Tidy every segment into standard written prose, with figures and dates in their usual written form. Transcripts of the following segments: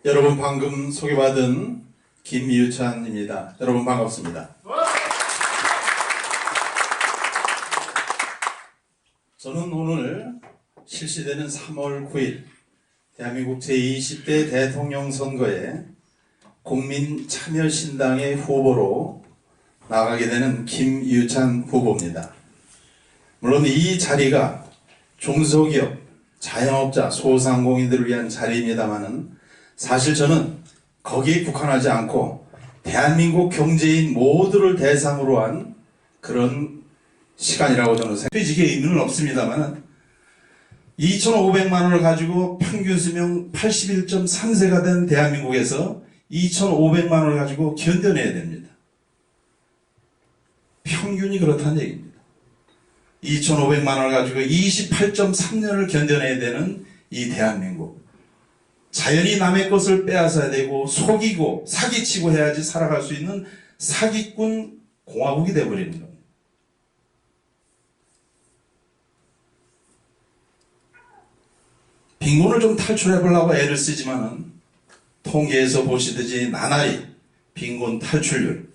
여러분 방금 소개받은 김유찬입니다. 여러분 반갑습니다. 저는 오늘 실시되는 3월 9일 대한민국 제20대 대통령 선거에 국민참여신당의 후보로 나가게 되는 김유찬 후보입니다. 물론 이 자리가 중소기업, 자영업자, 소상공인들을 위한 자리입니다만은 사실 저는 거기에 국한하지 않고 대한민국 경제인 모두를 대상으로 한 그런 시간이라고 저는 생각합니다. 지게 의미는 없습니다만 2,500만 원을 가지고 평균 수명 81.3세가 된 대한민국에서 2,500만 원을 가지고 견뎌내야 됩니다. 평균이 그렇다는 얘기입니다. 2,500만 원을 가지고 28.3년을 견뎌내야 되는 이 대한민국. 자연히 남의 것을 빼앗아야 되고 속이고 사기치고 해야지 살아갈 수 있는 사기꾼 공화국이 되어버리는 겁니다. 빈곤을 좀 탈출해보려고 애를 쓰지만은 통계에서 보시듯이 나날이 빈곤 탈출률,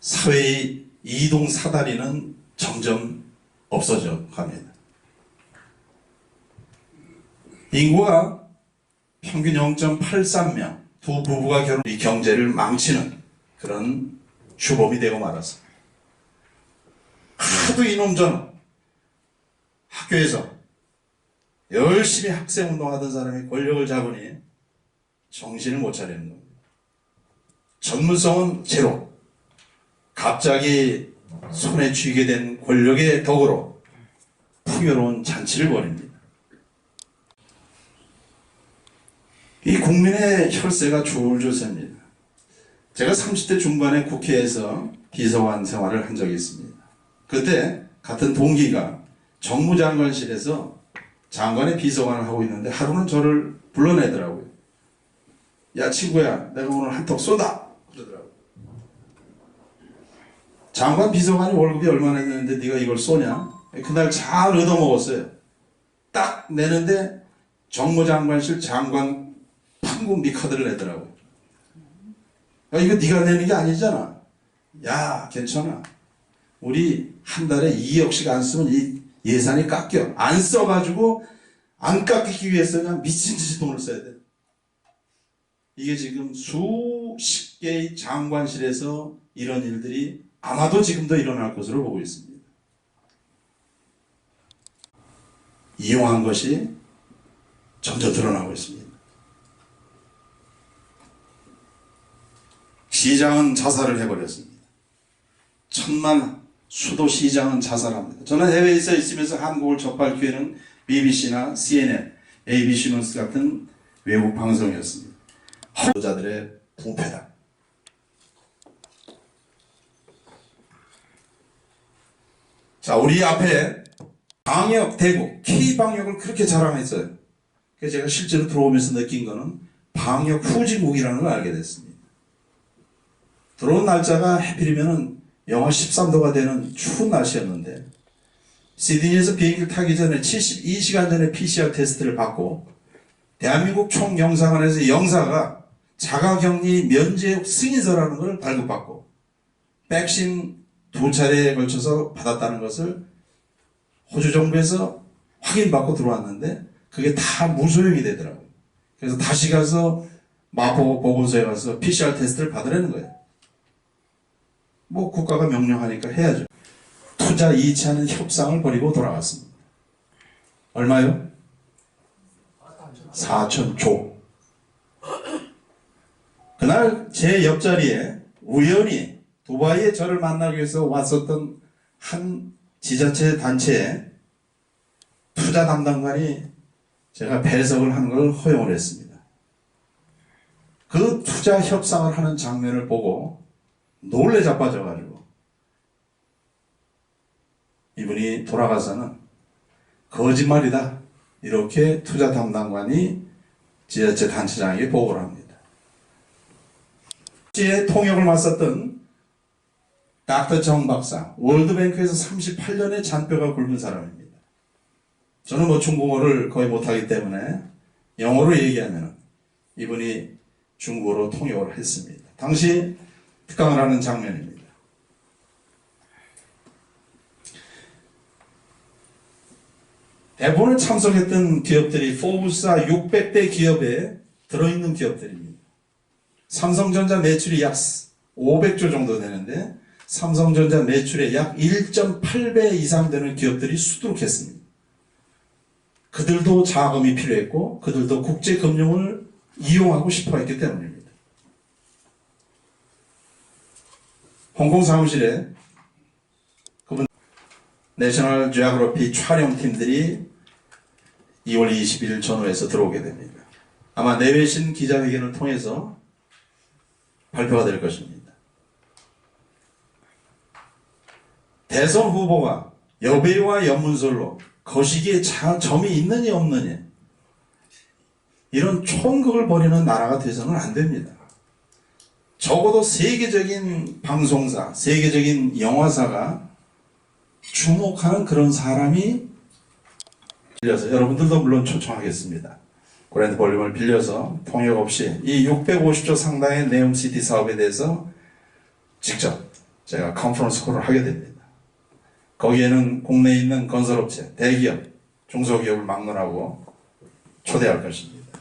사회의 이동 사다리는 점점 없어져 갑니다. 인구가 평균 0.83명, 두 부부가 결혼, 이 경제를 망치는 그런 주범이 되고 말았습니다. 하도 이놈 전 학교에서 열심히 학생운동하던 사람이 권력을 잡으니 정신을 못 차리는 겁니다. 전문성은 제로. 갑자기 손에 쥐게 된 권력의 덕으로 풍요로운 잔치를 벌입니다. 이 국민의 혈세가 줄줄 셉니다. 제가 30대 중반에 국회에서 비서관 생활을 한 적이 있습니다. 그때 같은 동기가 정무장관실에서 장관의 비서관을 하고 있는데 하루는 저를 불러내더라고요. 야 친구야, 내가 오늘 한턱 쏜다 그러더라고요. 장관 비서관이 월급이 얼마나 있는데 네가 이걸 쏘냐? 그날 잘 얻어먹었어요. 딱 내는데 정무장관실 장관 판공비 카드를 내더라고요. 야, 이거 네가 내는 게 아니잖아. 야 괜찮아. 우리 한 달에 2억씩 안 쓰면 이 예산이 깎여. 안 써가지고 안 깎이기 위해서 그냥 미친 듯이 돈을 써야 돼. 이게 지금 수십 개의 장관실에서 이런 일들이 아마도 지금도 일어날 것으로 보고 있습니다. 이용한 것이 점점 드러나고 있습니다. 시장은 자살을 해버렸습니다. 천만 수도시장은 자살합니다. 저는 해외에서 있으면서 한국을 접할 기회는 BBC나 CNN, ABC 뉴스 같은 외국 방송이었습니다. 허자들의 부패다. 자, 우리 앞에 방역 대국, K방역을 그렇게 자랑했어요. 그래서 제가 실제로 들어오면서 느낀 거는 방역 후진국이라는 걸 알게 됐습니다. 들어온 날짜가 해필이면은 영하 13도가 되는 추운 날씨였는데 시드니에서 비행기를 타기 전에 72시간 전에 PCR 테스트를 받고 대한민국 총영사관에서 영사가 자가격리 면제 승인서라는 걸 발급받고 백신 2차례에 걸쳐서 받았다는 것을 호주 정부에서 확인받고 들어왔는데 그게 다 무소용이 되더라고요. 그래서 다시 가서 마포 보건소에 가서 PCR 테스트를 받으라는 거예요. 뭐 국가가 명령하니까 해야죠. 투자 이치하는 협상을 벌이고 돌아갔습니다. 얼마요? 4,000조. 그날 제 옆자리에 우연히 두바이에 저를 만나기 위해서 왔었던 한 지자체 단체의 투자 담당관이 제가 배석을 하는 걸 허용을 했습니다. 그 투자 협상을 하는 장면을 보고 놀래 자빠져가지고 이분이 돌아가서는 거짓말이다 이렇게 투자 담당관이 지자체 단체장에게 보고를 합니다. 제 통역을 맡았던 닥터 정 박사, 월드뱅크에서 38년의 잔뼈가 굵은 사람입니다. 저는 뭐 중국어를 거의 못하기 때문에 영어로 얘기하면 이분이 중국어로 통역을 했습니다. 당시 특강을 하는 장면입니다. 대부분 참석했던 기업들이 포브스사 600대 기업에 들어있는 기업들입니다. 삼성전자 매출이 약 500조 정도 되는데 삼성전자 매출의 약 1.8배 이상 되는 기업들이 수두룩했습니다. 그들도 자금이 필요했고 그들도 국제금융을 이용하고 싶어 했기 때문입니다. 홍콩 사무실에 그분 내셔널 지오그래피 촬영팀들이 2월 20일 전후에서 들어오게 됩니다. 아마 내외신 기자회견을 통해서 발표가 될 것입니다. 대선 후보가 여배우와 연문설로 거시기에 점이 있느냐 없느냐 이런 총극을 벌이는 나라가 돼서는 안 됩니다. 적어도 세계적인 방송사, 세계적인 영화사가 주목하는 그런 사람이 빌려서 여러분들도 물론 초청하겠습니다. 그랜드 볼륨을 빌려서 통역 없이 이 650조 상당의 네옴시티 사업에 대해서 직접 제가 컨퍼런스 콜을 하게 됩니다. 거기에는 국내에 있는 건설업체, 대기업, 중소기업을 막론하고 초대할 것입니다.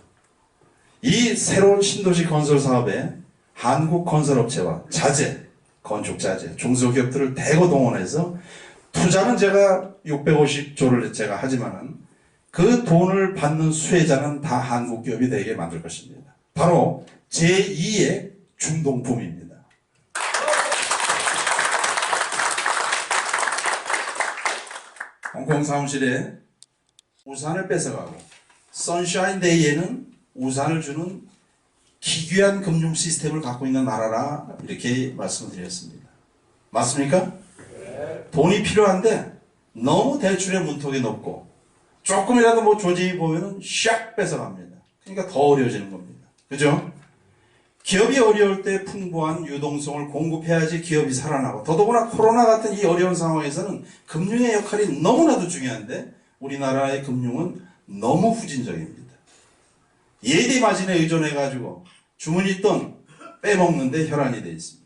이 새로운 신도시 건설 사업에 한국 건설업체와 자재, 건축자재, 중소기업들을 대거 동원해서 투자는 제가 650조를 제가 하지만은 그 돈을 받는 수혜자는 다 한국 기업이 되게 만들 것입니다. 바로 제2의 중동붐입니다. 홍콩 사무실에 우산을 뺏어가고 선샤인 데이에는 우산을 주는 기괴한 금융 시스템을 갖고 있는 나라라 이렇게 말씀드렸습니다. 맞습니까? 돈이 필요한데 너무 대출의 문턱이 높고 조금이라도 뭐 조짐이 보면은 샥 뺏어갑니다. 그러니까 더 어려워지는 겁니다. 그죠? 기업이 어려울 때 풍부한 유동성을 공급해야지 기업이 살아나고 더더구나 코로나 같은 이 어려운 상황에서는 금융의 역할이 너무나도 중요한데 우리나라의 금융은 너무 후진적입니다. 예대 마진에 의존해가지고 주머니 돈 빼먹는데 혈안이 되어 있습니다.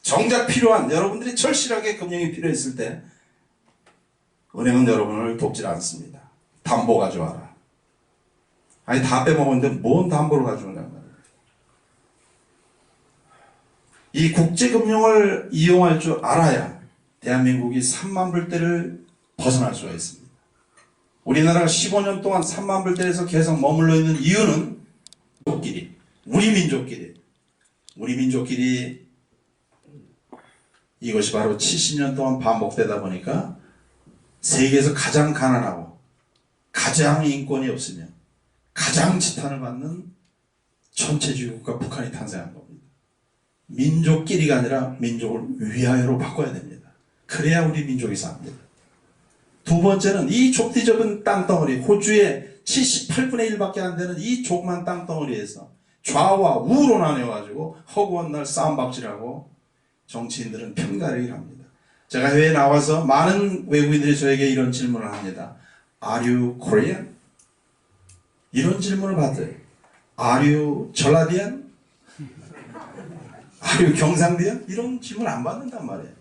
정작 필요한 여러분들이 절실하게 금융이 필요했을 때 은행은 여러분을 돕질 않습니다. 담보 가져와라. 아니 다 빼먹었는데 뭔 담보를 가져오냐고 말이에요. 이 국제금융을 이용할 줄 알아야 대한민국이 3만 불대를 벗어날 수가 있습니다. 우리나라가 15년 동안 3만 불대에서 계속 머물러 있는 이유는 우리 민족끼리 이것이 바로 70년 동안 반복되다 보니까 세계에서 가장 가난하고 가장 인권이 없으며 가장 지탄을 받는 전체주의 국가 북한이 탄생한 겁니다. 민족끼리가 아니라 민족을 위하여로 바꿔야 됩니다. 그래야 우리 민족이 삽니다. 두 번째는 이 좁디 좁은 땅덩어리, 호주의 78분의 1밖에 안 되는 이 조그만 땅덩어리에서 좌와 우로 나뉘어가지고 허구한 날 싸움박질하고 정치인들은 편가르기를 합니다. 제가 해외에 나와서 많은 외국인들이 저에게 이런 질문을 합니다. Are you Korean? 이런 질문을 받아요. Are you 전라디안? Are you 경상디안? 이런 질문 안 받는단 말이에요.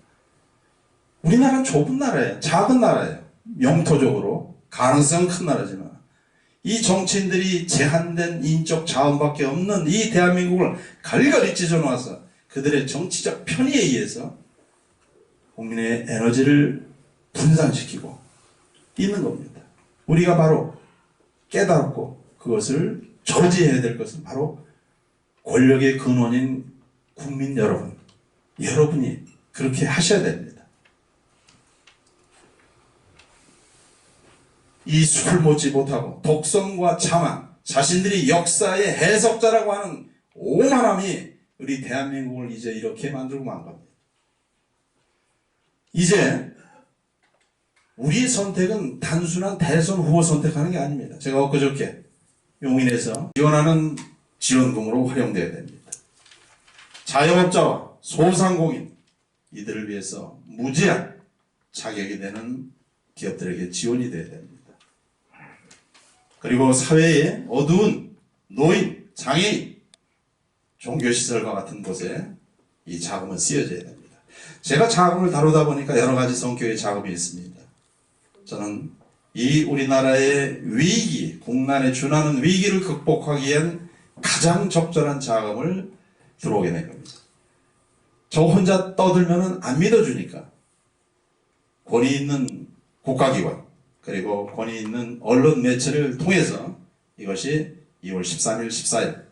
우리나라는 좁은 나라예요. 작은 나라예요. 영토적으로 가능성은 큰 나라지만 이 정치인들이 제한된 인적 자원밖에 없는 이 대한민국을 갈갈이 찢어놓아서 그들의 정치적 편의에 의해서 국민의 에너지를 분산시키고 있는 겁니다. 우리가 바로 깨닫고 그것을 저지해야 될 것은 바로 권력의 근원인 국민 여러분, 여러분이 그렇게 하셔야 됩니다. 이 술 먹지 못하고 독선과 자만, 자신들이 역사의 해석자라고 하는 오만함이 우리 대한민국을 이제 이렇게 만들고 만 겁니다. 이제 우리의 선택은 단순한 대선 후보 선택하는 게 아닙니다. 제가 엊그저께 용인에서 지원하는 지원금으로 활용되어야 됩니다. 자영업자와 소상공인 이들을 위해서 무제한 자격이 되는 기업들에게 지원이 되어야 됩니다. 그리고 사회의 어두운 노인, 장애인, 종교시설과 같은 곳에 이 자금은 쓰여져야 됩니다. 제가 자금을 다루다 보니까 여러 가지 성격의 자금이 있습니다. 저는 이 우리나라의 위기, 국난에 준하는 위기를 극복하기 위한 가장 적절한 자금을 들어오게 된 겁니다. 저 혼자 떠들면 안 믿어주니까 권위 있는 국가기관 그리고 권위 있는 언론 매체를 통해서 이것이 2월 13일, 14일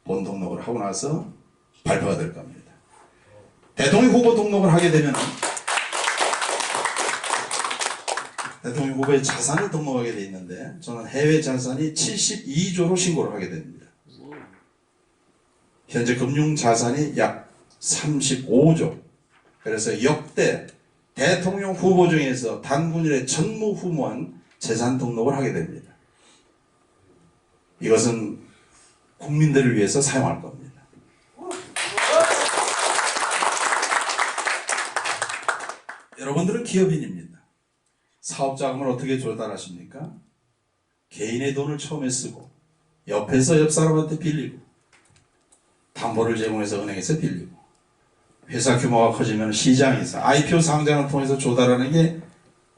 본 등록을 하고 나서 발표가 될 겁니다. 대통령 후보 등록을 하게 되면 대통령 후보의 자산을 등록하게 돼 있는데 저는 해외 자산이 72조로 신고를 하게 됩니다. 현재 금융 자산이 약 35조. 그래서 역대 대통령 후보 중에서 단군일의 전무후무한 재산 등록을 하게 됩니다. 이것은 국민들을 위해서 사용할 겁니다. 여러분들은 기업인입니다. 사업자금을 어떻게 조달하십니까? 개인의 돈을 처음에 쓰고 옆에서 옆 사람한테 빌리고 담보를 제공해서 은행에서 빌리고 회사 규모가 커지면 시장에서 IPO 상장을 통해서 조달하는 게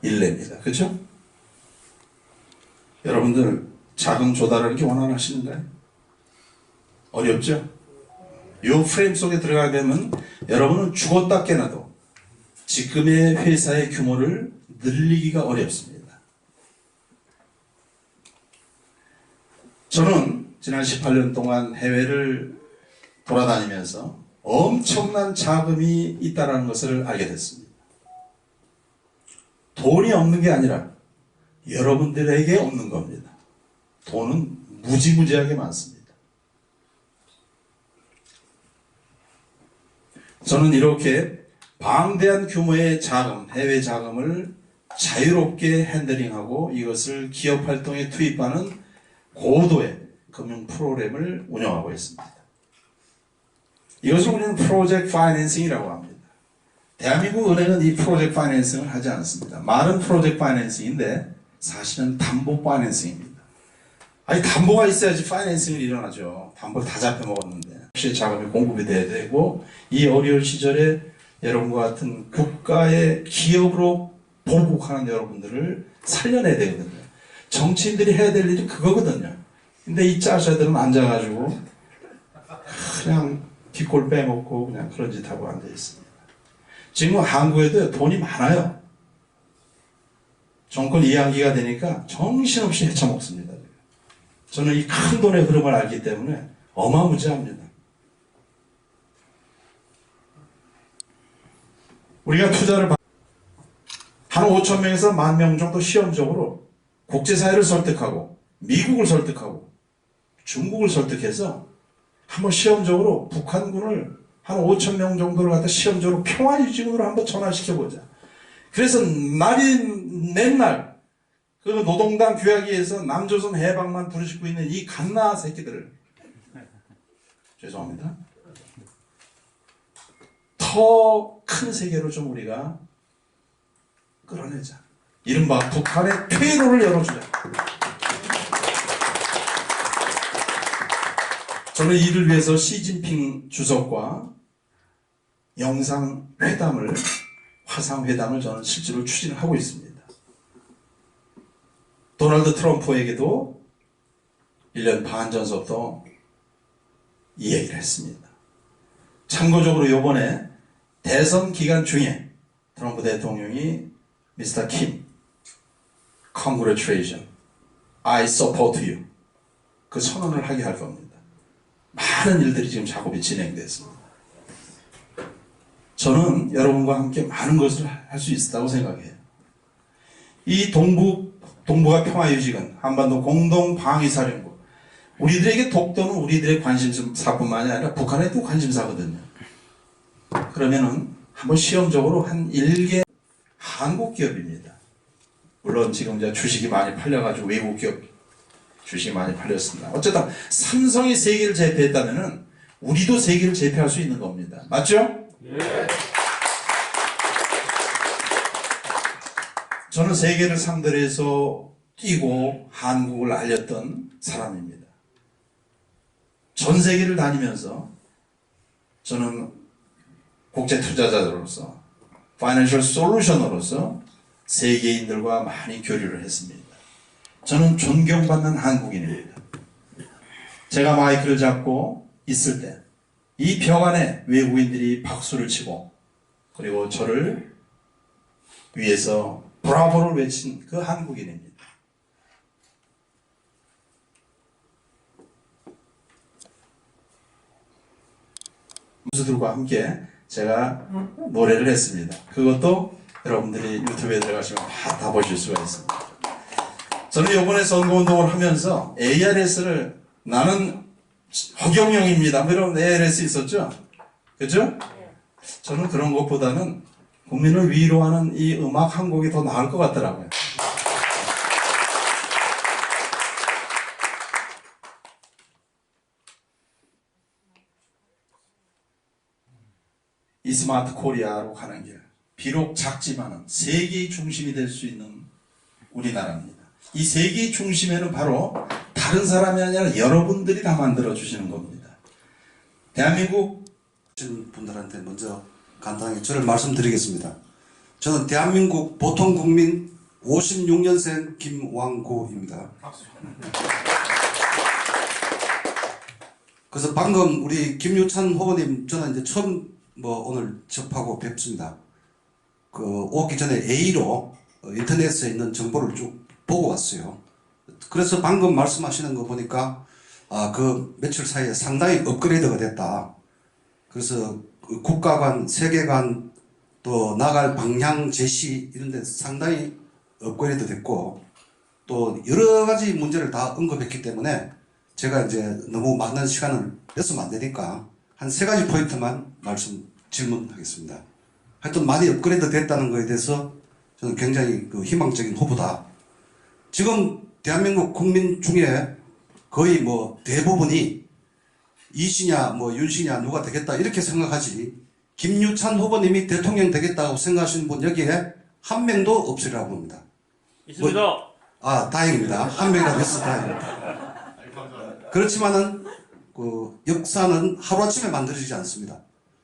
일례입니다. 그렇죠? 여러분들 자금 조달하는 게 원활하신가요? 어렵죠? 이 프레임 속에 들어가게 되면 여러분은 죽었다 깨나도 지금의 회사의 규모를 늘리기가 어렵습니다. 저는 지난 18년 동안 해외를 돌아다니면서 엄청난 자금이 있다는 것을 알게 됐습니다. 돈이 없는 게 아니라 여러분들에게 없는 겁니다. 돈은 무지무지하게 많습니다. 저는 이렇게 방대한 규모의 자금, 해외 자금을 자유롭게 핸들링하고 이것을 기업 활동에 투입하는 고도의 금융 프로그램을 운영하고 있습니다. 이것을 우리는 프로젝트 파이낸싱이라고 합니다. 대한민국 은행은 이 프로젝트 파이낸싱을 하지 않습니다. 말은 프로젝트 파이낸싱인데 사실은 담보 파이낸싱입니다. 아니 담보가 있어야지 파이낸싱이 일어나죠. 담보를 다 잡혀먹었는데 혹시 자금이 공급이 돼야 되고 이 어려운 시절에 여러분과 같은 국가의 기업으로 보국하는 여러분들을 살려내야 되거든요. 정치인들이 해야 될 일이 그거거든요. 근데 이 짜샤들은 앉아가지고 그냥 뒷골 빼먹고 그냥 그런 짓 하고 앉아 있습니다. 지금 한국에도 돈이 많아요. 정권 이양기가 되니까 정신없이 헤쳐먹습니다. 저는 이 큰 돈의 흐름을 알기 때문에 어마무지합니다. 우리가 투자를 한 5천 명에서 10,000명 정도 시험적으로 국제사회를 설득하고 미국을 설득하고 중국을 설득해서 한번 시험적으로 북한군을 한 5천 명 정도를 갖다 시험적으로 평화유지군으로 한번 전환시켜보자. 그래서 날이 맨날 그 노동당 규약위에서 남조선 해방만 부르짖고 있는 이 갓나 새끼들을 죄송합니다. 더 큰 세계로 좀 우리가 끌어내자. 이른바 북한의 퇴로를 열어주자. 저는 이를 위해서 시진핑 주석과 영상회담을, 화상회담을 저는 실제로 추진하고 있습니다. 도널드 트럼프에게도 1년 반 전서부터 이 얘기를 했습니다. 참고적으로 이번에 대선 기간 중에 트럼프 대통령이 미스터 킴, Congratulations, I support you 그 선언을 하게 할 겁니다. 많은 일들이 지금 작업이 진행됐습니다. 저는 여러분과 함께 많은 것을 할 수 있다고 생각해요. 이 동북아 평화유지군, 한반도 공동방위사령부, 우리들에게 독도는 우리들의 관심사뿐만이 아니라 북한에도 관심사거든요. 그러면은 한번 시험적으로 한 1개 한국 기업입니다. 물론 지금 이제 주식이 많이 팔려가지고 외국 기업 주식이 많이 팔렸습니다. 어쨌든 삼성이 세계를 제패했다면은 우리도 세계를 제패할 수 있는 겁니다. 맞죠? 네. 저는 세계를 상대로 해서 뛰고 한국을 알렸던 사람입니다. 전 세계를 다니면서 저는 국제 투자자로서 파이낸셜 솔루션으로서 세계인들과 많이 교류를 했습니다. 저는 존경받는 한국인입니다. 제가 마이크를 잡고 있을 때 이 벽 안에 외국인들이 박수를 치고 그리고 저를 위해서 브라보를 외친 그 한국인입니다. 무수들과 함께 제가 노래를 했습니다. 그것도 여러분들이 유튜브에 들어가시면 다 보실 수가 있습니다. 저는 이번에 선거운동을 하면서 ARS를 나는 허경영입니다. 이런 ARS 있었죠? 그죠? 저는 그런 것보다는 국민을 위로하는 이 음악 한 곡이 더 나을 것 같더라고요. 이 스마트 코리아로 가는 길, 비록 작지만은 세계의 중심이 될 수 있는 우리나라입니다. 이 세계의 중심에는 바로 다른 사람이 아니라 여러분들이 다 만들어 주시는 겁니다. 대한민국 분들한테 먼저 간단하게 저를 말씀드리겠습니다. 저는 대한민국 보통 국민 56년생 김왕고입니다. 그래서 방금 우리 김유찬 후보님 저는 이제 처음 오늘 접하고 뵙습니다. 오기 전에 A로 인터넷에 있는 정보를 쭉 보고 왔어요. 그래서 방금 말씀하시는 거 보니까 그 며칠 사이에 상당히 업그레이드가 됐다. 그래서 국가 간, 세계 간, 또 나갈 방향 제시 이런 데 상당히 업그레이드 됐고 또 여러 가지 문제를 다 언급했기 때문에 제가 이제 너무 많은 시간을 뺏으면 안 되니까 한 3가지 포인트만 질문하겠습니다. 하여튼 많이 업그레이드 됐다는 거에 대해서 저는 굉장히 희망적인 후보다. 지금 대한민국 국민 중에 거의 대부분이 이씨냐 윤씨냐 누가 되겠다 이렇게 생각하지 김유찬 후보님이 대통령 되겠다고 생각하시는 분 여기에 한 명도 없으리라고 봅니다. 있습니다. 다행입니다. 한 명이라도 있어 다행입니다. 그렇지만은 역사는 하루아침에 만들어지지 않습니다.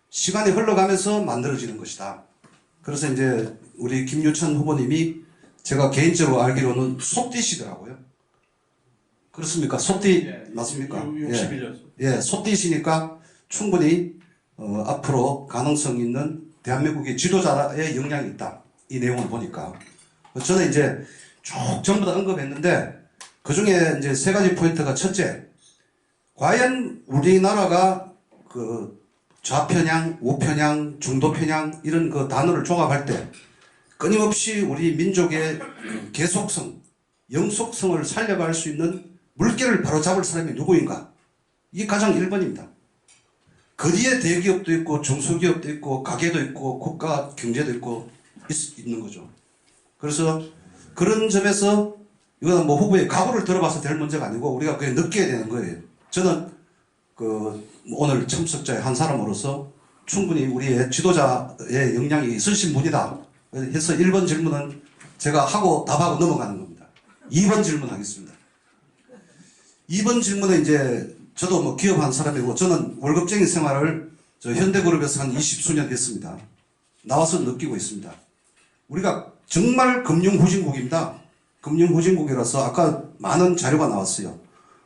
시간이 흘러가면서 만들어지는 것이다. 그래서 이제 우리 김유찬 후보님이 제가 개인적으로 알기로는 소띠시더라고요. 그렇습니까? 소띠 맞습니까? 61년. 예, 소띠시니까 충분히 앞으로 가능성 있는 대한민국의 지도자의 역량이 있다. 이 내용을 보니까. 저는 이제 쭉 전부 다 언급했는데 그 중에 이제 3가지 포인트가 첫째, 과연 우리나라가 좌편향, 우편향, 중도편향 이런 단어를 종합할 때 끊임없이 우리 민족의 계속성, 영속성을 살려갈 수 있는 물결을 바로잡을 사람이 누구인가? 이게 가장 1번입니다. 그 뒤에 대기업도 있고 중소기업도 있고 가게도 있고 국가 경제도 있고 있는 거죠. 그래서 그런 점에서 이거는 후보의 각오를 들어봐서 될 문제가 아니고 우리가 그게 느껴야 되는 거예요. 저는 오늘 참석자의 한 사람으로서 충분히 우리의 지도자의 역량이 있으신 분이다 해서 1번 질문은 제가 하고 답하고 넘어가는 겁니다. 2번 질문하겠습니다. 2번 질문은 이제 저도 기업 한 사람이고 저는 월급쟁이 생활을 현대그룹에서 한 20수년 했습니다. 나와서 느끼고 있습니다. 우리가 정말 금융후진국입니다. 금융후진국이라서 아까 많은 자료가 나왔어요.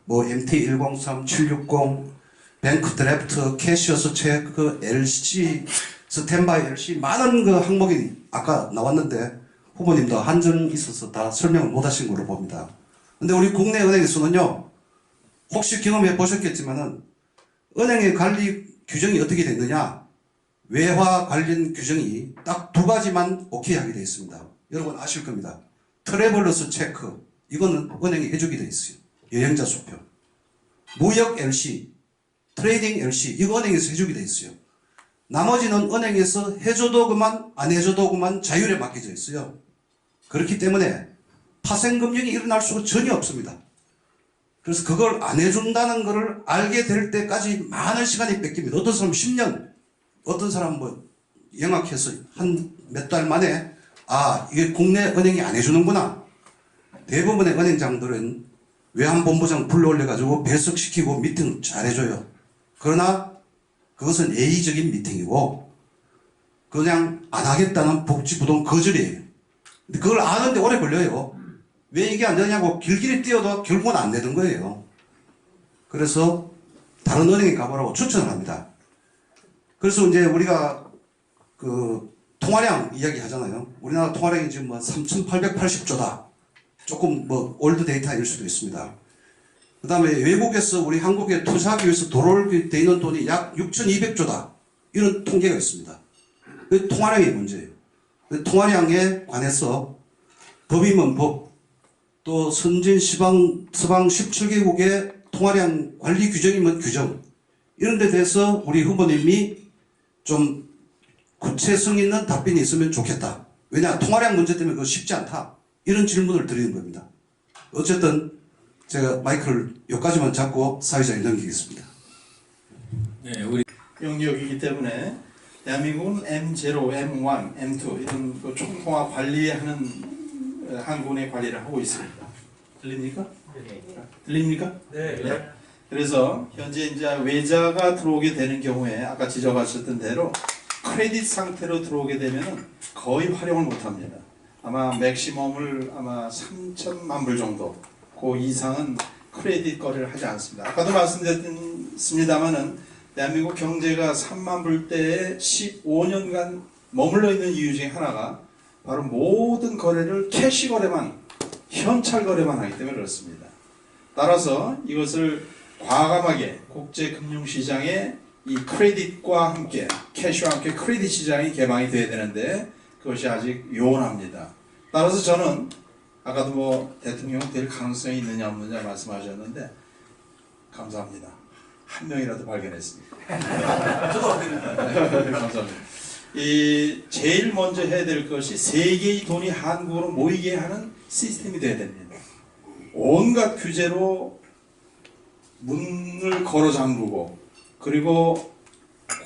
MT103, 760, 뱅크 드래프트, 캐시어스 체크, LC, 스탠바이 LC 많은 항목이 아까 나왔는데 후보님도 한정 있어서 다 설명을 못 하신 걸로 봅니다. 근데 우리 국내 은행에서는요, 혹시 경험해 보셨겠지만은 은행의 관리 규정이 어떻게 됐느냐? 외화 관련 규정이 딱 2가지만 오케이 하게 되어 있습니다. 여러분 아실 겁니다. 트래블러스 체크, 이거는 은행이 해주게 되어 있어요. 여행자 수표. 무역 LC, 트레이딩 LC, 이거 은행에서 해주게 되어 있어요. 나머지는 은행에서 해줘도 그만, 안 해줘도 그만 자율에 맡겨져 있어요. 그렇기 때문에 파생금융이 일어날 수가 전혀 없습니다. 그래서 그걸 안 해준다는 것을 알게 될 때까지 많은 시간이 뺏깁니다. 어떤 사람은 10년, 어떤 사람은 영악해서 한 몇 달 만에 이게 국내 은행이 안 해주는구나. 대부분의 은행장들은 외환본부장 불러올려가지고 배석시키고 미팅 잘해줘요. 그러나 그것은 예의적인 미팅이고 그냥 안 하겠다는 복지부동 거절이에요. 근데 그걸 아는데 오래 걸려요. 왜 이게 안 되냐고 길길이 뛰어도 결국은 안 되는 거예요. 그래서 다른 은행에 가보라고 추천을 합니다. 그래서 이제 우리가 그 통화량 이야기 하잖아요. 우리나라 통화량이 지금 뭐 3,880조다. 조금 뭐 올드 데이터일 수도 있습니다. 그 다음에 외국에서 우리 한국에 투자하기 위해서 돌아오게 돼 있는 돈이 약 6,200조다. 이런 통계가 있습니다. 그 통화량이 문제예요. 그 통화량에 관해서 법이면 법, 또 선진 서방 17개국의 통화량 관리 규정이면 규정, 이런 데 대해서 우리 후보님이 좀 구체성 있는 답변이 있으면 좋겠다. 왜냐, 통화량 문제 때문에 그거 쉽지 않다. 이런 질문을 드리는 겁니다. 어쨌든 제가 마이크를 여기까지만 잡고 사회자에 넘기겠습니다. 네, 우리 영역이기 때문에 대한민국은 M0, M1, M2 이런 그 총통화 관리하는 한군의 관리를 하고 있습니다. 들립니까? 네. 들립니까? 네. 그래서 현재 이제 외자가 들어오게 되는 경우에 아까 지적하셨던 대로 크레딧 상태로 들어오게 되면 거의 활용을 못합니다. 아마 맥시멈을 아마 3천만 불 정도, 그 이상은 크레딧 거래를 하지 않습니다. 아까도 말씀드렸습니다만은 대한민국 경제가 3만 불대에 15년간 머물러 있는 이유 중에 하나가 바로 모든 거래를 캐시 거래만, 현찰 거래만 하기 때문에 그렇습니다. 따라서 이것을 과감하게 국제금융시장에 이 크레딧과 함께, 캐시와 함께 크레딧 시장이 개방이 돼야 되는데 그것이 아직 요원합니다. 따라서 저는 아까도 뭐 대통령 될 가능성이 있느냐 없느냐 말씀하셨는데 감사합니다. 한 명이라도 발견했습니다. 감사합니다. 이 제일 먼저 해야 될 것이 세계의 돈이 한국으로 모이게 하는 시스템이 돼야 됩니다. 온갖 규제로 문을 걸어 잠그고 그리고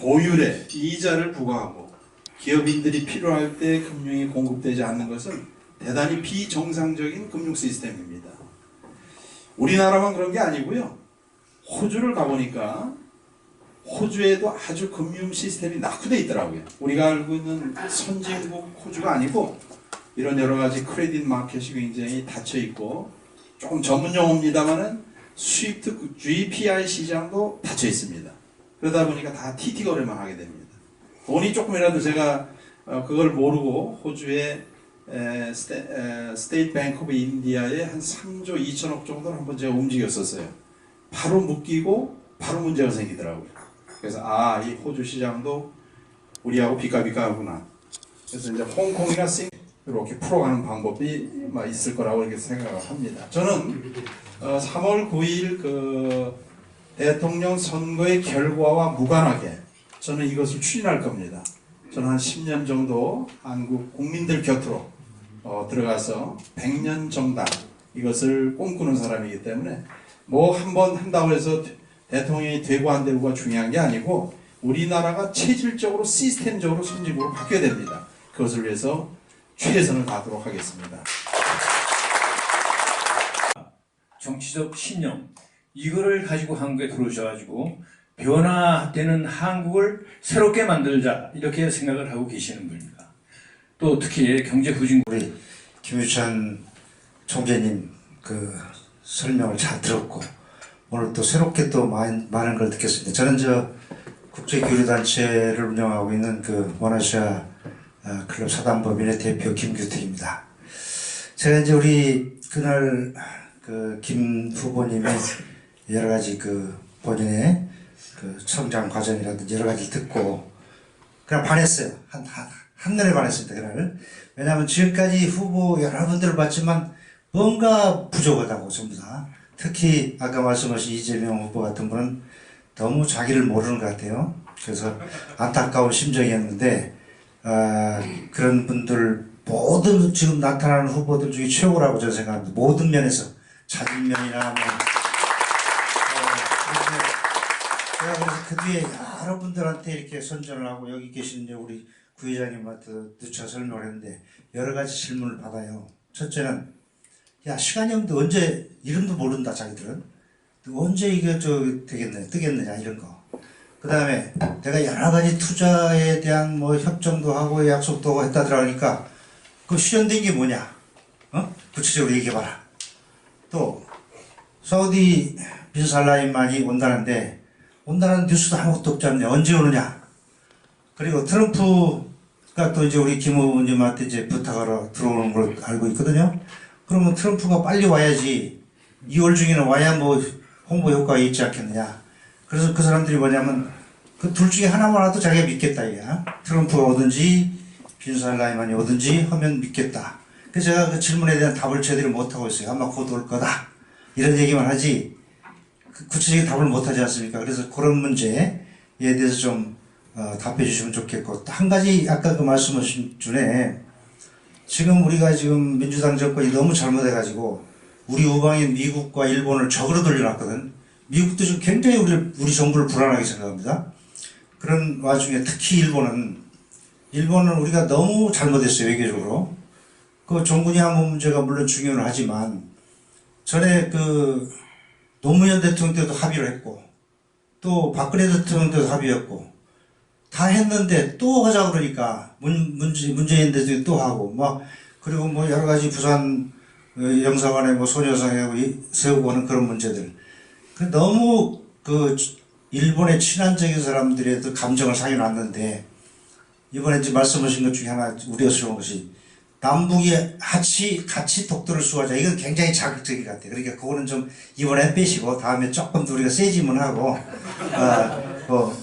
고율의 이자를 부과하고 기업인들이 필요할 때 금융이 공급되지 않는 것은 대단히 비정상적인 금융 시스템입니다. 우리나라만 그런 게 아니고요. 호주를 가보니까 호주에도 아주 금융 시스템이 낙후되어 있더라고요. 우리가 알고 있는 선진국 호주가 아니고 이런 여러 가지 크레딧 마켓이 굉장히 닫혀 있고 조금 전문 용어입니다만은 스위프트 GPI 시장도 닫혀 있습니다. 그러다 보니까 다 TT 거래만 하게 됩니다. 돈이 조금이라도 제가 그걸 모르고 호주의 스테이트 뱅크 오브 인디아에 한 3조 2천억 정도를 한번 제가 움직였었어요. 바로 묶이고 바로 문제가 생기더라고요. 그래서 이 호주 시장도 우리하고 비까비까하구나. 그래서 이제 홍콩이나 이렇게 풀어가는 방법이 있을 거라고 이렇게 생각을 합니다. 저는 3월 9일 그 대통령 선거의 결과와 무관하게 저는 이것을 추진할 겁니다. 저는 한 10년 정도 한국 국민들 곁으로 들어가서 100년 정당 이것을 꿈꾸는 사람이기 때문에 뭐 한 번 한다고 해서 대통령이 되고 안 되고가 중요한 게 아니고 우리나라가 체질적으로 시스템적으로 선진국으로 바뀌어야 됩니다. 그것을 위해서 최선을 다하도록 하겠습니다. 정치적 신념 이거를 가지고 한국에 들어오셔가지고 변화되는 한국을 새롭게 만들자 이렇게 생각을 하고 계시는 분입니다. 또 특히 경제 후진 우리 김유찬 총재님 그 설명을 잘 들었고 오늘 또 새롭게 또 많은 걸 듣겠습니다. 저는 국제교류단체를 운영하고 있는 그 원아시아 클럽 사단법인의 대표 김규택입니다. 제가 이제 우리 그날 그 김 후보님의 여러 가지 그 본인의 그 성장 과정이라든지 여러 가지 듣고 그냥 반했어요. 한눈에 반했습니다. 그날. 왜냐하면 지금까지 후보 여러분들을 봤지만 뭔가 부족하다고 전부 다. 특히 아까 말씀하신 이재명 후보 같은 분은 너무 자기를 모르는 것 같아요. 그래서 안타까운 심정이었는데 그런 분들 모든 지금 나타나는 후보들 중에 최고라고 저는 생각합니다. 모든 면에서 자진면이나 제가 그래서 그 뒤에 여러분들한테 이렇게 선전을 하고 여기 계신 우리 부회장님한테 누차 설명을 했는데 여러 가지 질문을 받아요. 첫째는 야 시간이 없는데 언제 이름도 모른다 자기들은 언제 이게 되겠네 뜨겠느냐 이런 거. 그 다음에 내가 여러 가지 투자에 대한 뭐 협정도 하고 약속도 하고 했다 들어가니까 그 실현된 게 뭐냐? 구체적으로 얘기해봐라. 또 사우디 빈살라임만이 온다는데 온다는 뉴스도 아무것도 없지 않냐? 언제 오느냐? 그리고 트럼프가 또 이제 우리 김 의원님한테 이제 부탁하러 들어오는 걸 알고 있거든요. 그러면 트럼프가 빨리 와야지 2월 중에는 와야 뭐 홍보 효과가 있지 않겠느냐. 그래서 그 사람들이 뭐냐면 그 둘 중에 하나만 와도 자기가 믿겠다 이야. 트럼프가 오든지 빈살라임만이 오든지 하면 믿겠다. 그래서 제가 그 질문에 대한 답을 제대로 못하고 있어요. 아마 곧 올 거다. 이런 얘기만 하지 구체적인 답을 못하지 않습니까? 그래서 그런 문제에 대해서 좀 답해 주시면 좋겠고 또 한 가지 아까 그 말씀하신 중에 지금 우리가 지금 민주당 정권이 너무 잘못해가지고 우리 우방인 미국과 일본을 적으로 돌려놨거든. 미국도 지금 굉장히 우리 정부를 불안하게 생각합니다. 그런 와중에 특히 일본은 우리가 너무 잘못했어요 외교적으로. 그 종군이 한번 문제가 물론 중요는 하지만 전에 그 노무현 대통령 때도 합의를 했고 또 박근혜 대통령 때도 합의했고 다 했는데 또 하자 그러니까 문재인 대통령이 또 하고 막 그리고 뭐 여러 가지 부산 영사관에 뭐 소녀상하고 세우고 하는 그런 문제들 너무 그 일본의 친한적인 사람들에도 감정을 상해놨는데 이번에 이제 말씀하신 것 중에 하나 우려스러운 것이 남북이 같이 독도를 수호하자. 이건 굉장히 자극적인 것 같아요. 그러니까 그거는 좀 이번에 빼시고 다음에 조금 더 우리가 세지면 하고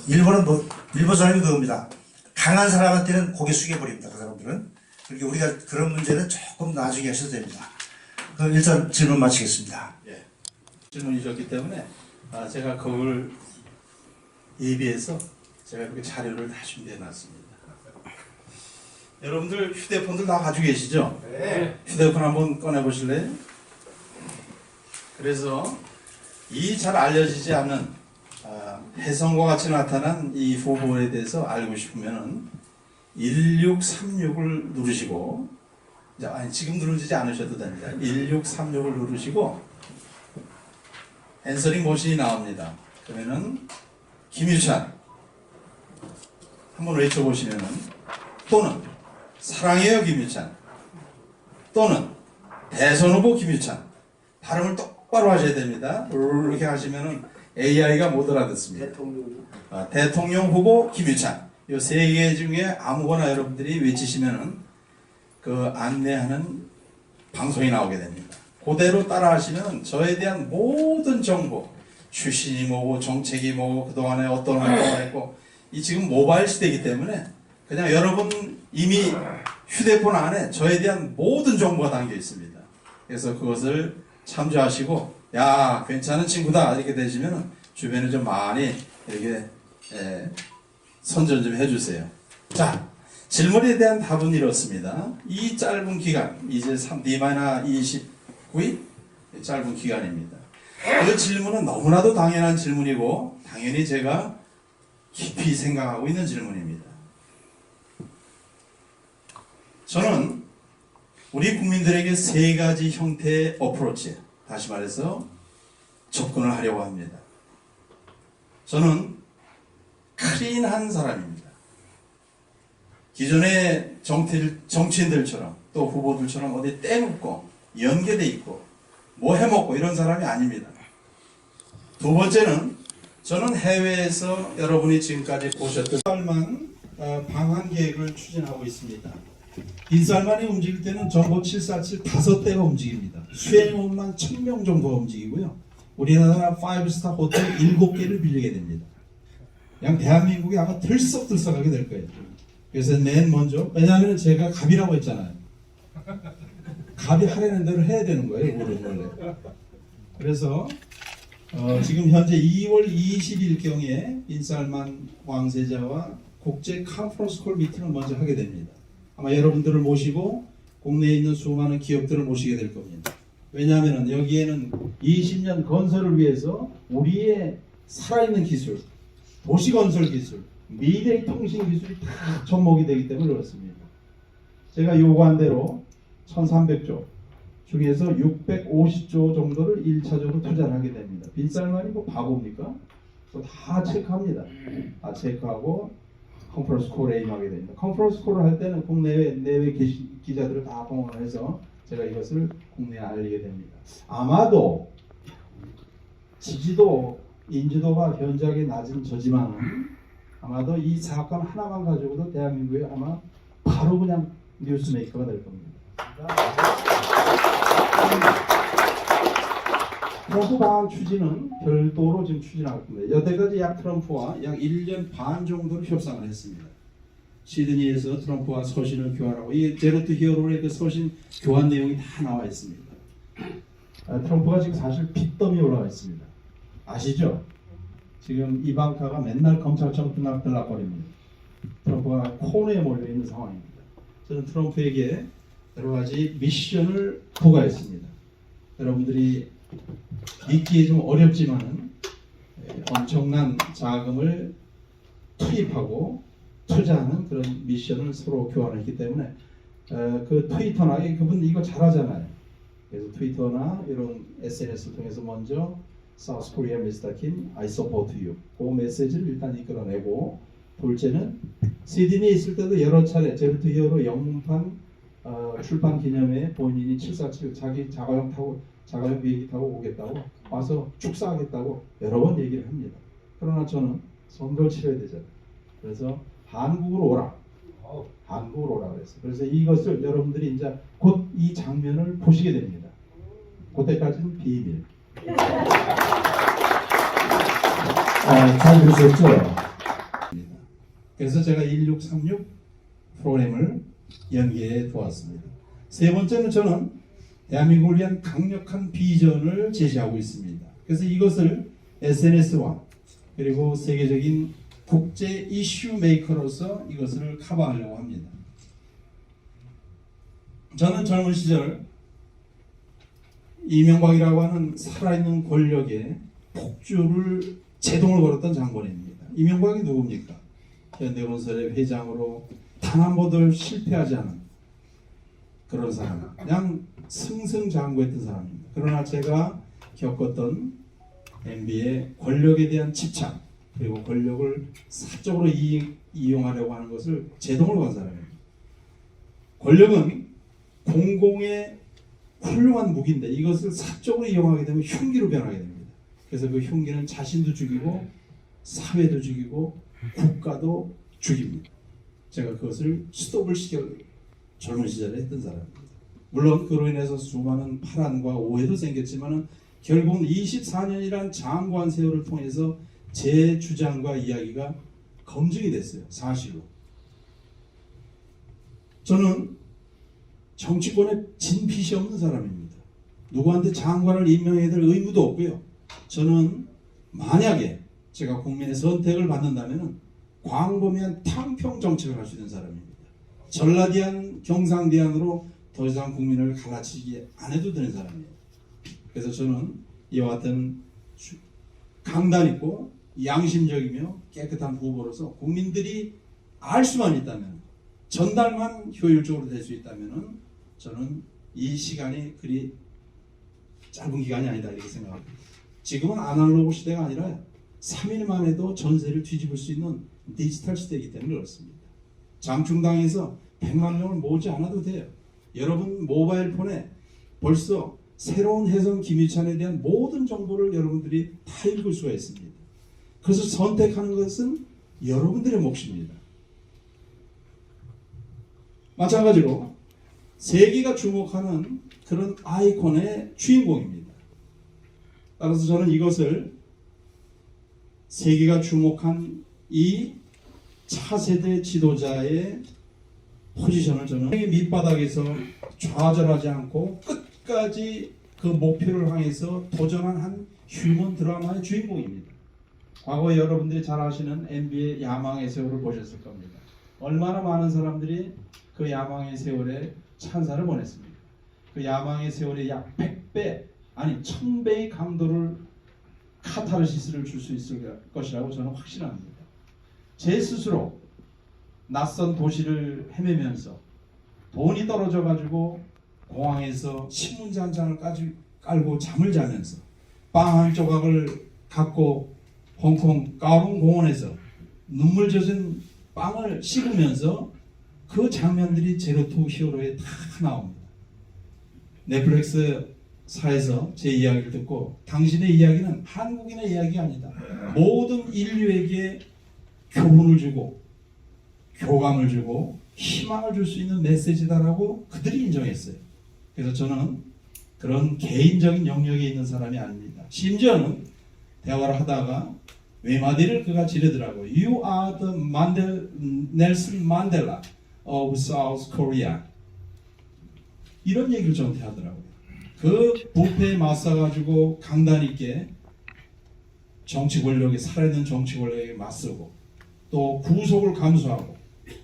일본 사람이 그겁니다. 강한 사람한테는 고개 숙여버립니다. 그 사람들은. 그러니까 우리가 그런 문제는 조금 나중에 하셔도 됩니다. 그럼 일단 질문 마치겠습니다. 예. 질문이 주셨기 때문에 제가 그걸 예비해서 제가 이렇게 자료를 다 준비해 놨습니다. 여러분들 휴대폰들 다 가지고 계시죠? 네. 휴대폰 한번 꺼내 보실래요? 그래서 이 잘 알려지지 않은 혜성과 같이 나타난 이 후보에 대해서 알고 싶으면은 1636을 누르시고 지금 누르지 않으셔도 됩니다. 1636을 누르시고 앤서링 모션이 나옵니다. 그러면은 김유찬 한번 외쳐보시면은 또는 사랑해요 김유찬 또는 대선 후보 김유찬 발음을 똑바로 하셔야 됩니다. 이렇게 하시면은 AI가 못 알아듣습니다. 대통령 후보 김유찬 이 세 개 중에 아무거나 여러분들이 외치시면은 그 안내하는 방송이 나오게 됩니다. 그대로 따라 하시면 저에 대한 모든 정보 출신이 뭐고 정책이 뭐고 그동안에 어떤 활동을 했고 이 지금 모바일 시대이기 때문에 그냥 여러분 이미 휴대폰 안에 저에 대한 모든 정보가 담겨 있습니다. 그래서 그것을 참조하시고 야 괜찮은 친구다 이렇게 되시면 주변에 좀 많이 이렇게 선전 좀 해주세요. 자 질문에 대한 답은 이렇습니다. 이 짧은 기간 이제 D-29일 짧은 기간입니다. 그 질문은 너무나도 당연한 질문이고 당연히 제가 깊이 생각하고 있는 질문입니다. 저는 우리 국민들에게 세 가지 형태의 어프로치, 다시 말해서 접근을 하려고 합니다. 저는 클린한 사람입니다. 기존의 정치인들처럼 또 후보들처럼 어디 떼묻고 연계돼 있고 뭐 해먹고 이런 사람이 아닙니다. 두 번째는 저는 해외에서 여러분이 지금까지 보셨던 빈살만 방한 계획을 추진하고 있습니다. 빈살만이 움직일 때는 정보 747 5대가 움직입니다. 수행원만 1000명 정도가 움직이고요. 우리나라 5스타 호텔 7개를 빌리게 됩니다. 그냥 대한민국이 아마 들썩들썩하게 될 거예요. 그래서 맨 먼저 왜냐하면 제가 갑이라고 했잖아요. 갑이 하려는 대로 해야 되는 거예요. 원래. 그래서 지금 현재 2월 20일경에 빈살만 왕세자와 국제 컨퍼런스 콜 미팅을 먼저 하게 됩니다. 아마 여러분들을 모시고 국내에 있는 수많은 기업들을 모시게 될 겁니다. 왜냐하면 여기에는 20년 건설을 위해서 우리의 살아있는 기술, 도시건설 기술, 미래 통신 기술이 다 접목이 되기 때문에 그렇습니다. 제가 요구한 대로 1300조 중에서 650조 정도를 1차적으로 투자를 하게 됩니다. 빈살만이 뭐 바보입니까? 다 체크합니다. 다 체크하고 컨퍼런스 콜에 임하게 됩니다. 컨퍼런스 콜을 할 때는 국내외 기자들을 다 동원해서 제가 이것을 국내에 알리게 됩니다. 아마도 지지도, 인지도가 현저하게 낮은 저지만은 아마도 이 사건 하나만 가지고도 대한민국에 아마 바로 그냥 뉴스메이커가 될 겁니다. 트럼프 방한 추진은 별도로 지금 추진하고 있습니다. 여태까지 트럼프와 약 1년 반 정도를 협상을 했습니다. 시드니에서 트럼프와 서신을 교환하고 이 제로 투 히어로의 그 서신 교환 내용이 다 나와 있습니다. 트럼프가 지금 사실 빚더미에 올라가 있습니다. 아시죠? 지금 이방카가 맨날 검찰청 들락거립니다. 트럼프가 코너에 몰려 있는 상황입니다. 저는 트럼프에게 여러 가지 미션을 부과했습니다. 여러분들이 믿기에 좀 어렵지만 엄청난 자금을 투입하고 투자하는 그런 미션을 서로 교환했기 때문에 그 트위터나 그분 이거 잘하잖아요. 그래서 트위터나 이런 SNS를 통해서 먼저 South Korea Mr. Kim, I support you 그 메시지를 일단 이끌어내고 둘째는 시드니에 있을 때도 여러 차례 제로 투 히어로 영문판 출판 기념회에 본인이 747 자기 자가용 비행기 타고 오겠다고 와서 축사하겠다고 여러 번 얘기를 합니다. 그러나 저는 선거를 치러야 되잖아요. 그래서 한국으로 오라. 한국으로 오라 그랬어요. 그래서 이것을 여러분들이 이제 곧 이 장면을 보시게 됩니다. 그때까지는 비밀. 잘 들으셨죠? 그래서 제가 1636 프로그램을 연기해 두었습니다. 세 번째는 저는 대한민국을 위한 강력한 비전을 제시하고 있습니다. 그래서 이것을 SNS와 그리고 세계적인 국제 이슈 메이커로서 이것을 커버하려고 합니다. 저는 젊은 시절 이명박이라고 하는 살아있는 권력의 폭주를 제동을 걸었던 장본인입니다. 이명박이 누굽니까? 현대건설의 회장으로 단 한 번도 실패하지 않은 그런 사람, 그냥 승승장구했던 사람입니다. 그러나 제가 겪었던 MB의 권력에 대한 집착 그리고 권력을 사적으로 이용하려고 하는 것을 제동을 건 사람입니다. 권력은 공공의 훌륭한 무기인데 이것을 사적으로 이용하게 되면 흉기로 변하게 됩니다. 그래서 그 흉기는 자신도 죽이고 사회도 죽이고 국가도 죽입니다. 제가 그것을 스톱을 시켜 젊은 시절에 했던 사람입니다. 물론 그로 인해서 수많은 파란과 오해도 생겼지만 결국은 24년이란 장관 세월을 통해서 제 주장과 이야기가 검증이 됐어요. 사실로. 저는 정치권에 진핏이 없는 사람입니다. 누구한테 장관을 임명해야 될 의무도 없고요. 저는 만약에 제가 국민의 선택을 받는다면 광범위한 탕평 정책을 할 수 있는 사람입니다. 전라대안, 경상대안으로 더 이상 국민을 갈라치기 안 해도 되는 사람이에요. 그래서 저는 이와 같은 강단 있고 양심적이며 깨끗한 후보로서 국민들이 알 수만 있다면 전달만 효율적으로 될 수 있다면 저는 이 시간이 그리 짧은 기간이 아니다 이렇게 생각합니다. 지금은 아날로그 시대가 아니라 3일만 해도 전세를 뒤집을 수 있는 디지털 시대이기 때문에 그렇습니다. 장충당에서 100만 명을 모으지 않아도 돼요. 여러분 모바일 폰에 벌써 새로운 혜성 김희찬에 대한 모든 정보를 여러분들이 다 읽을 수가 있습니다. 그래서 선택하는 것은 여러분들의 몫입니다. 마찬가지로 세계가 주목하는 그런 아이콘의 주인공입니다. 따라서 저는 이것을 세계가 주목한 이 차세대 지도자의 포지션을 저는 밑바닥에서 좌절하지 않고 끝까지 그 목표를 향해서 도전한 한 휴먼 드라마의 주인공입니다. 과거 여러분들이 잘 아시는 MB의 야망의 세월을 보셨을 겁니다. 얼마나 많은 사람들이 그 야망의 세월에 찬사를 보냈습니다. 그 야망의 세월에 약 100배 아니 1000배의 강도를 카타르시스를 줄 수 있을 것이라고 저는 확신합니다. 제 스스로 낯선 도시를 헤매면서 돈이 떨어져 가지고 공항에서 신문지 한 장을 깔고 잠을 자면서 빵 한 조각을 갖고 홍콩 까오롱 공원에서 눈물 젖은 빵을 씹으면서 그 장면들이 제로투 히어로에 다 나옵니다. 넷플릭스사에서 제 이야기를 듣고 당신의 이야기는 한국인의 이야기가 아니다. 모든 인류에게 교훈을 주고 교감을 주고 희망을 줄 수 있는 메시지다라고 그들이 인정했어요. 그래서 저는 그런 개인적인 영역에 있는 사람이 아닙니다. 심지어는 대화를 하다가 외마디를 그가 지르더라고요. You are the Nelson Mandela of South Korea. 이런 얘기를 저한테 하더라고요. 그 부패에 맞서가지고 강단 있게 정치 권력에 살아있는 정치 권력에 맞서고 또 구속을 감수하고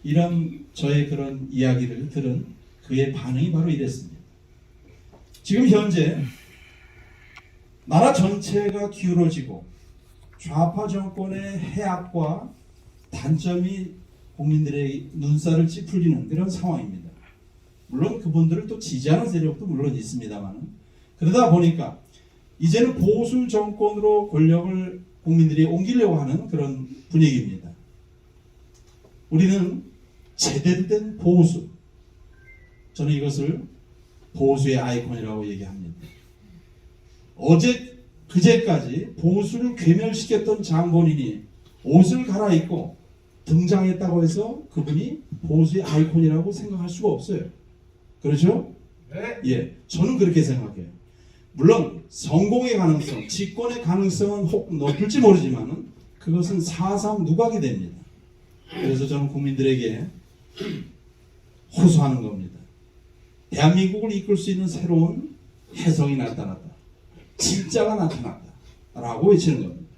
이런 저의 그런 이야기를 들은 그의 반응이 바로 이랬습니다. 지금 현재 나라 전체가 기울어지고 좌파 정권의 해악과 단점이 국민들의 눈살을 찌푸리는 그런 상황입니다. 물론 그분들을 또 지지하는 세력도 물론 있습니다만 그러다 보니까 이제는 보수 정권으로 권력을 국민들이 옮기려고 하는 그런 분위기입니다. 우리는 제대로 된 보수, 저는 이것을 보수의 아이콘이라고 얘기합니다. 그제까지 보수를 괴멸시켰던 장본인이 옷을 갈아입고 등장했다고 해서 그분이 보수의 아이콘이라고 생각할 수가 없어요. 그렇죠? 네. 예, 저는 그렇게 생각해요. 물론 성공의 가능성, 집권의 가능성은 혹 높을지 모르지만 그것은 사상 누각이 됩니다. 그래서 저는 국민들에게 호소하는 겁니다. 대한민국을 이끌 수 있는 새로운 혜성이 나타났다. 진짜가 나타났다. 라고 외치는 겁니다.